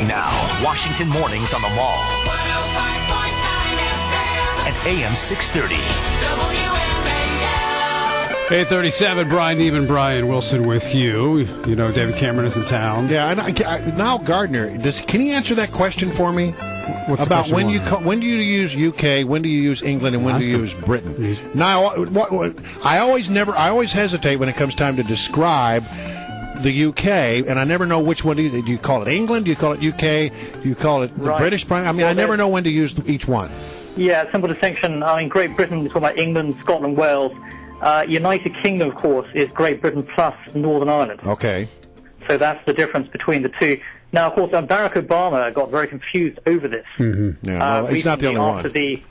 now. Washington Mornings on the Mall. 105.9 FM. And AM 630. WMAL. 8:37, Brian Even, Brian Wilson with you. You know David Cameron is in town. Yeah, and NILE Gardiner, can he answer that question for me? What's about when do you use UK, when do you use England, and when do you use Britain? Now, I always hesitate when it comes time to describe the UK, and I never know which one do you call it England? Do you call it UK? Do you call it the British Prime? I mean, I never know when to use each one. Yeah, simple distinction. I mean, Great Britain, we're talking about England, Scotland, Wales. United Kingdom, of course, is Great Britain plus Northern Ireland. Okay. So that's the difference between the two. Now, of course, Barack Obama got very confused over this. Mm-hmm. Yeah, well, he's not the only one. After the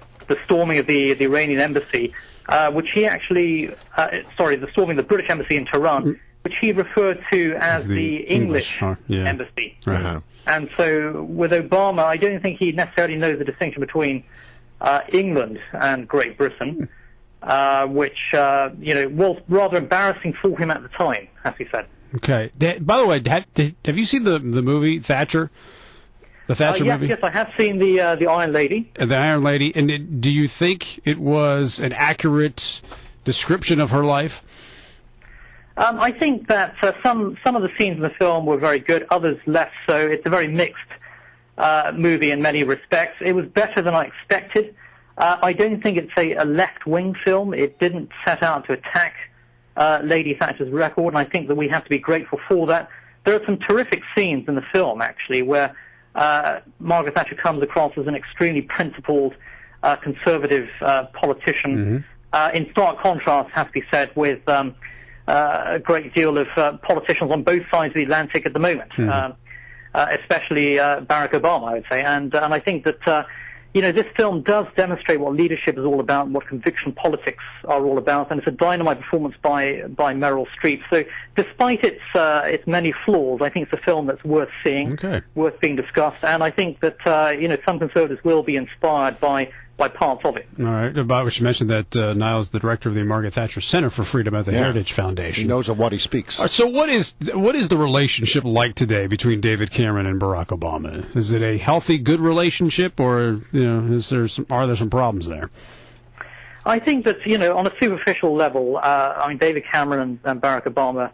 storming of the Iranian embassy, which he actually, the storming of the British embassy in Tehran, which he referred to as the English embassy. Uh-huh. And so with Obama, I don't think he necessarily knows the distinction between England and Great Britain, which, was rather embarrassing for him at the time, as he said. Okay. By the way, have you seen the movie Thatcher? The Thatcher movie? Yes, I have seen the Iron Lady. The Iron Lady. And do you think it was an accurate description of her life? I think that some of the scenes in the film were very good, others less so. It's a very mixed movie in many respects. It was better than I expected. I don't think it's a left-wing film. It didn't set out to attack Lady Thatcher's record, and I think that we have to be grateful for that. There are some terrific scenes in the film, actually, where Margaret Thatcher comes across as an extremely principled, conservative politician, in stark contrast, has to be said, with a great deal of politicians on both sides of the Atlantic at the moment, especially Barack Obama, I would say. And I think that this film does demonstrate what leadership is all about, what conviction politics are all about, and it's a dynamite performance by Meryl Streep. So, despite its many flaws, I think it's a film that's worth seeing, worth being discussed, and I think that some conservatives will be inspired by parts of it. All right, about which you mentioned that Niall is the director of the Margaret Thatcher Center for Freedom at the Heritage Foundation. He knows of what he speaks. So what is the relationship like today between David Cameron and Barack Obama? Is it a healthy, good relationship, or are there some problems there? I think that on a superficial level, David Cameron and Barack Obama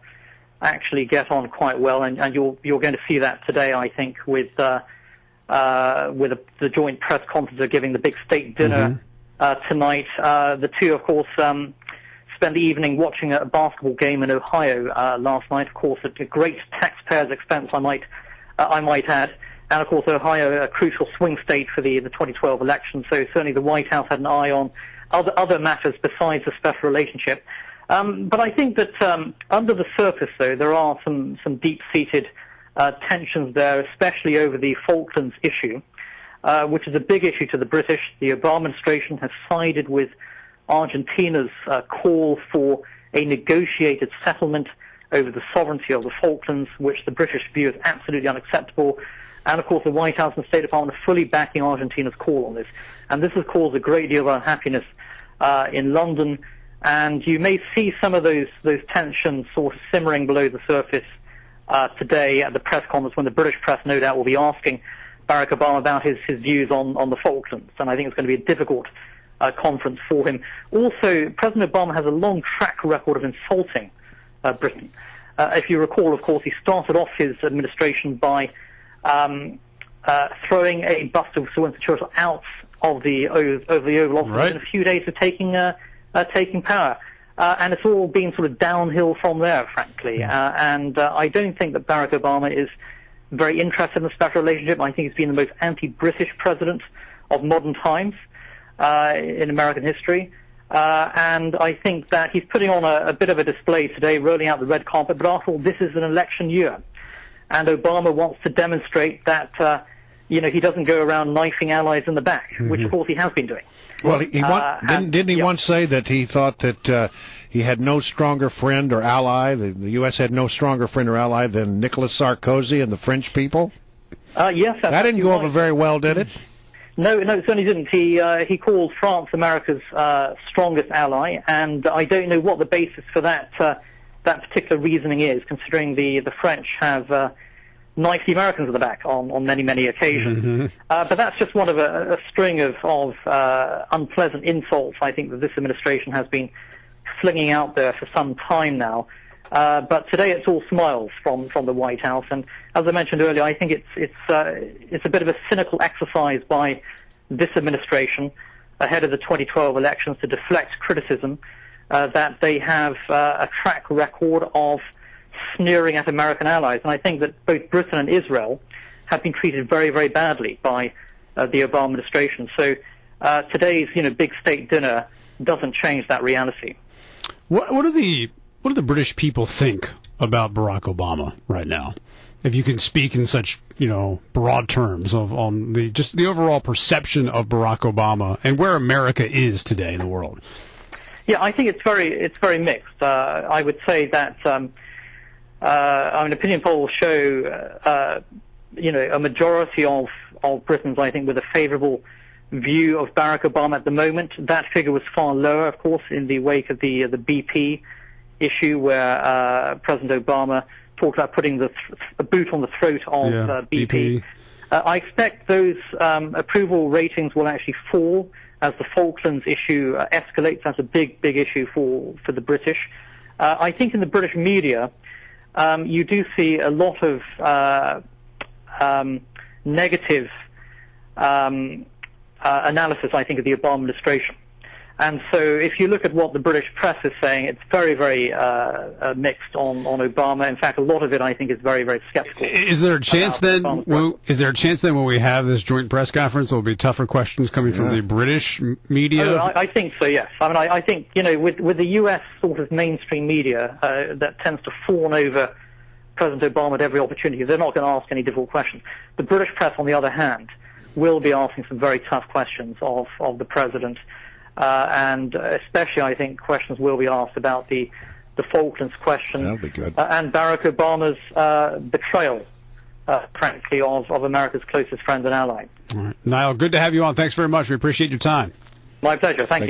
actually get on quite well, and you're going to see that today, I think, with the joint press conference they're giving, the big state dinner tonight. The two, of course, spent the evening watching a basketball game in Ohio last night, of course, at a great taxpayer's expense, I might add. And, of course, Ohio, a crucial swing state for the 2012 election, so certainly the White House had an eye on other matters besides the special relationship. But I think that under the surface, though, there are some deep-seated tensions there, especially over the Falklands issue, which is a big issue to the British. The Obama administration has sided with Argentina's call for a negotiated settlement over the sovereignty of the Falklands, which the British view as absolutely unacceptable. And, of course, the White House and the State Department are fully backing Argentina's call on this. And this has caused a great deal of unhappiness in London. And you may see some of those tensions sort of simmering below the surface today at the press conference, when the British press no doubt will be asking Barack Obama about his views on the Falklands. And I think it's going to be a difficult conference for him. Also, President Obama has a long track record of insulting Britain. If you recall, of course, he started off his administration by throwing a bust of Sir Winston Churchill out of the Oval Office within a few days of taking power. And it's all been sort of downhill from there, frankly. And I don't think that Barack Obama is very interested in the special relationship. I think he's been the most anti-British president of modern times in American history. And I think that he's putting on a bit of a display today, rolling out the red carpet. But after all, this is an election year. And Obama wants to demonstrate that, he doesn't go around knifing allies in the back, which, of course, he has been doing. Well, didn't he once say that he thought that he had no stronger friend or ally, the U.S. had no stronger friend or ally than Nicolas Sarkozy and the French people? Yes. That didn't go over very well, did it? No, it certainly didn't. He called France America's strongest ally, and I don't know what the basis for that particular reasoning is, considering the French have knife the Americans in the back on many, many occasions. But that's just one of a string of unpleasant insults, I think, that this administration has been flinging out there for some time now. But today it's all smiles from the White House. And as I mentioned earlier, I think it's a bit of a cynical exercise by this administration ahead of the 2012 elections to deflect criticism that they have a track record of sneering at American allies. And I think that both Britain and Israel have been treated very, very badly by the Obama administration. So today's big state dinner doesn't change that reality. What do the British people think about Barack Obama right now? If you can speak in such broad terms on the overall perception of Barack Obama and where America is today in the world. Yeah, I think it's very mixed. I would say that opinion polls show a majority of Britons, I think, with a favourable view of Barack Obama at the moment. That figure was far lower, of course, in the wake of the BP issue, where President Obama talked about putting a boot on the throat of BP. I expect those approval ratings will actually fall as the Falklands issue escalates. That's a big issue for the British. I think in the British media, you do see a lot of negative analysis, I think, of the Obama administration. And so if you look at what the British press is saying, it's very, very mixed on Obama. In fact, a lot of it, I think, is very, very skeptical. Is there a chance then when we have this joint press conference, there will be tougher questions coming from the British media? I think so, yes. I think, with the U.S. sort of mainstream media that tends to fawn over President Obama at every opportunity, they're not going to ask any difficult questions. The British press, on the other hand, will be asking some very tough questions of the president. And especially, I think, questions will be asked about the Falklands question. That'll be good. And Barack Obama's betrayal, frankly, of America's closest friend and ally. All right. Niall, good to have you on. Thanks very much. We appreciate your time. My pleasure. Thank you.